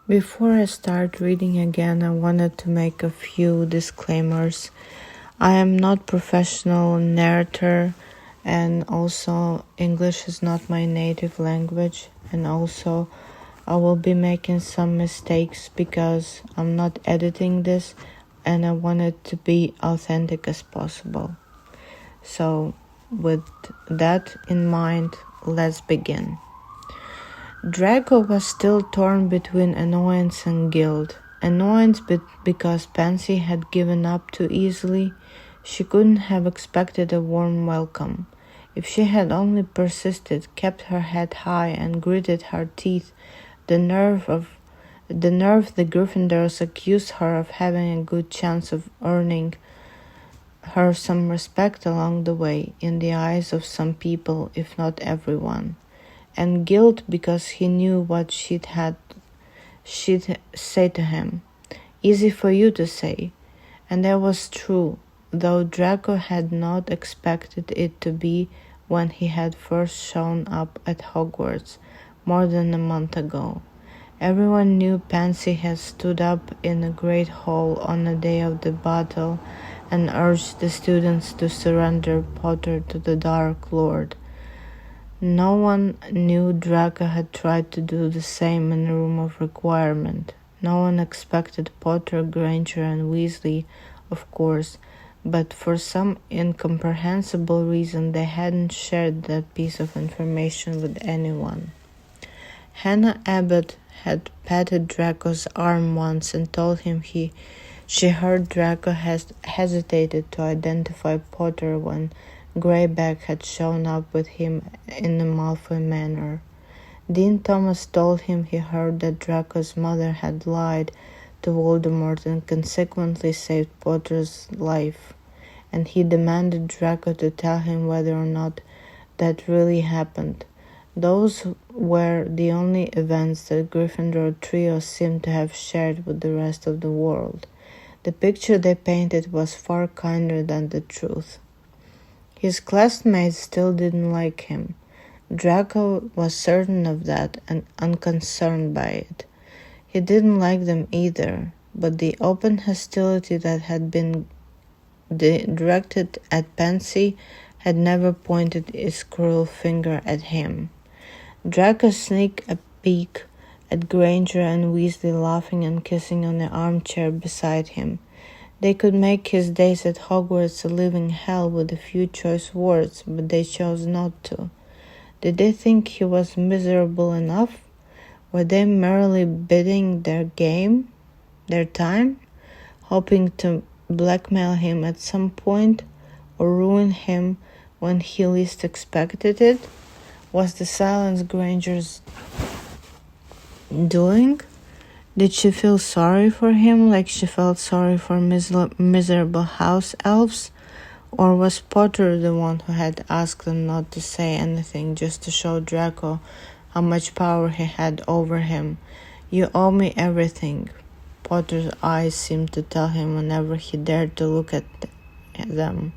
Before I start reading again, I wanted to make a few disclaimers. I am not professional narrator, and also English is not my native language, and also I will be making some mistakes because I'm not editing this and I want it to be authentic as possible. So with that in mind, let's begin. Draco was still torn between annoyance and guilt. Annoyance because Pansy had given up too easily. She couldn't have expected a warm welcome. If she had only persisted, kept her head high, and gritted her teeth, the nerve the Gryffindors accused her of having a good chance of earning her some respect along the way in the eyes of some people, if not everyone. And guilt because he knew what she'd say to him. Easy for you to say. And that was true, though Draco had not expected it to be when he had first shown up at Hogwarts more than a month ago. Everyone knew Pansy had stood up in the Great Hall on the day of the battle and urged the students to surrender Potter to the Dark Lord. No one knew Draco had tried to do the same in the Room of Requirement. No one expected Potter, Granger, and Weasley, of course, but for some incomprehensible reason they hadn't shared that piece of information with anyone. Hannah Abbott had patted Draco's arm once and told him she heard Draco hesitated to identify Potter when Greyback had shown up with him in the Malfoy manor. Dean Thomas told him he heard that Draco's mother had lied to Voldemort and consequently saved Potter's life, and he demanded Draco to tell him whether or not that really happened. Those were the only events that Gryffindor trio seemed to have shared with the rest of the world. The picture they painted was far kinder than the truth. His classmates still didn't like him. Draco was certain of that and unconcerned by it. He didn't like them either, but the open hostility that had been directed at Pansy had never pointed its cruel finger at him. Draco sneaked a peek at Granger and Weasley laughing and kissing on the armchair beside him. They could make his days at Hogwarts a living hell with a few choice words, but they chose not to. Did they think he was miserable enough? Were they merely biding their time, hoping to blackmail him at some point or ruin him when he least expected it? Was the silence Granger's doing? Did she feel sorry for him like she felt sorry for miserable house elves? Or was Potter the one who had asked them not to say anything just to show Draco how much power he had over him? You owe me everything, Potter's eyes seemed to tell him whenever he dared to look at them.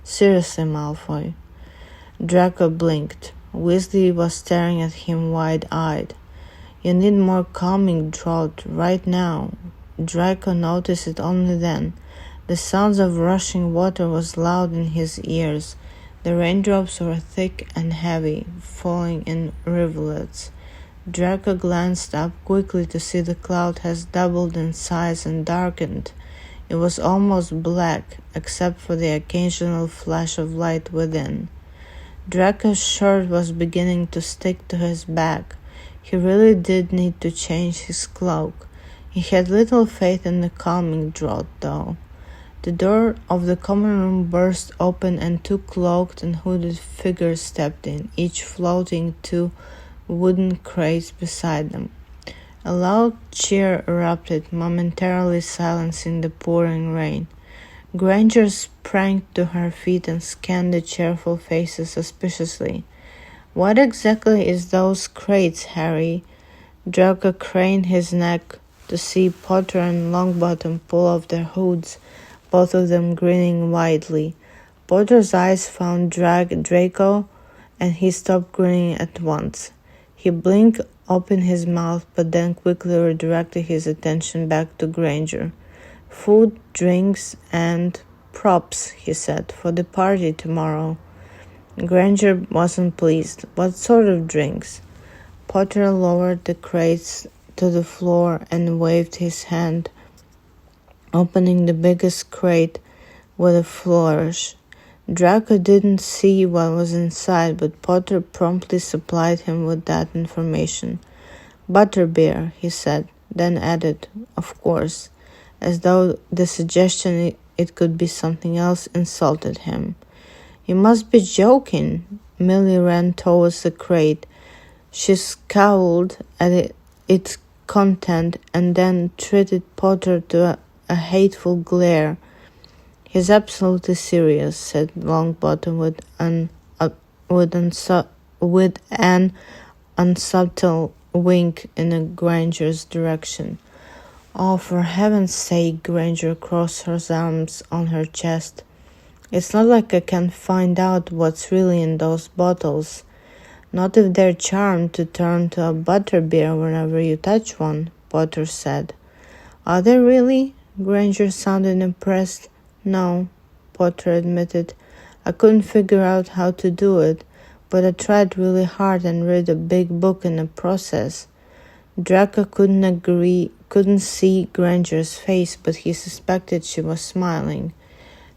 Seriously, Malfoy. Draco blinked. Weasley was staring at him wide-eyed. You need more calming draught right now. Draco noticed it only then. The sounds of rushing water was loud in his ears. The raindrops were thick and heavy, falling in rivulets. Draco glanced up quickly to see the cloud has doubled in size and darkened. It was almost black, except for the occasional flash of light within. Draco's shirt was beginning to stick to his back. He really did need to change his cloak. He had little faith in the calming draught, though. The door of the common room burst open and two cloaked and hooded figures stepped in, each floating two wooden crates beside them. A loud cheer erupted, momentarily silencing the pouring rain. Granger sprang to her feet and scanned the cheerful faces suspiciously. What exactly is those crates, Harry? Draco craned his neck to see Potter and Longbottom pull off their hoods, both of them grinning widely. Potter's eyes found Draco, and he stopped grinning at once. He blinked open his mouth, but then quickly redirected his attention back to Granger. "Food, drinks, and props," he said, "for the party tomorrow." Granger wasn't pleased. "What sort of drinks?" Potter lowered the crates to the floor and waved his hand, opening the biggest crate with a flourish. Draco didn't see what was inside, but Potter promptly supplied him with that information. "Butterbeer," he said, then added, "Of course," as though the suggestion it could be something else insulted him. "You must be joking." Millie ran towards the crate. She scowled at its content and then treated Potter to a hateful glare. "He's absolutely serious," said Longbottom with an unsubtle wink in Granger's direction. "Oh, for heaven's sake," Granger crossed her arms on her chest. "It's not like I can find out what's really in those bottles. Not if they're charmed to turn to a butterbeer whenever you touch one," Potter said. "Are they really?" Granger sounded impressed. "No," Potter admitted. "I couldn't figure out how to do it, but I tried really hard and read a big book in the process." Draco couldn't see Granger's face, but he suspected she was smiling.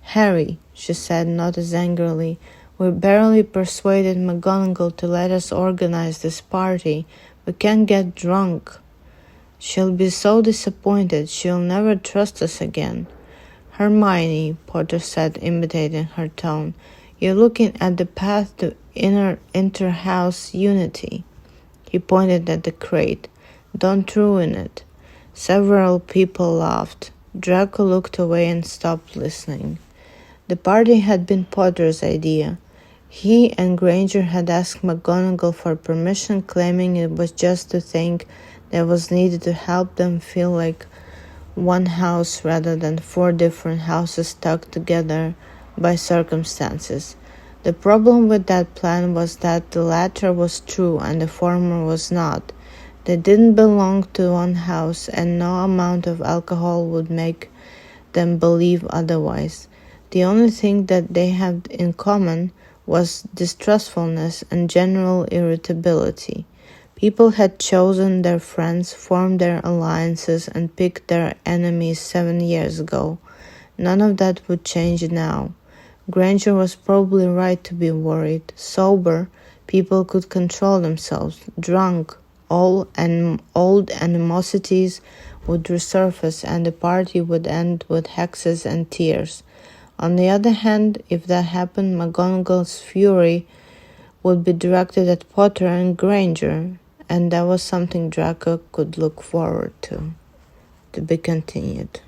"Harry," she said, not as angrily, "we barely persuaded McGonagall to let us organize this party. We can't get drunk. She'll be so disappointed. She'll never trust us again." "Hermione," Potter said, imitating her tone, "you're looking at the path to inter-house unity." He pointed at the crate. "Don't ruin it." Several people laughed. Draco looked away and stopped listening. The party had been Potter's idea. He and Granger had asked McGonagall for permission, claiming it was just a thing that was needed to help them feel like one house rather than 4 different houses stuck together by circumstances. The problem with that plan was that the latter was true and the former was not. They didn't belong to one house, and no amount of alcohol would make them believe otherwise. The only thing that they had in common was distrustfulness and general irritability. People had chosen their friends, formed their alliances, and picked their enemies 7 years ago. None of that would change now. Granger was probably right to be worried. Sober, people could control themselves. Drunk, old animosities would resurface, and the party would end with hexes and tears. On the other hand, if that happened, McGonagall's fury would be directed at Potter and Granger, and that was something Draco could look forward to. To be continued.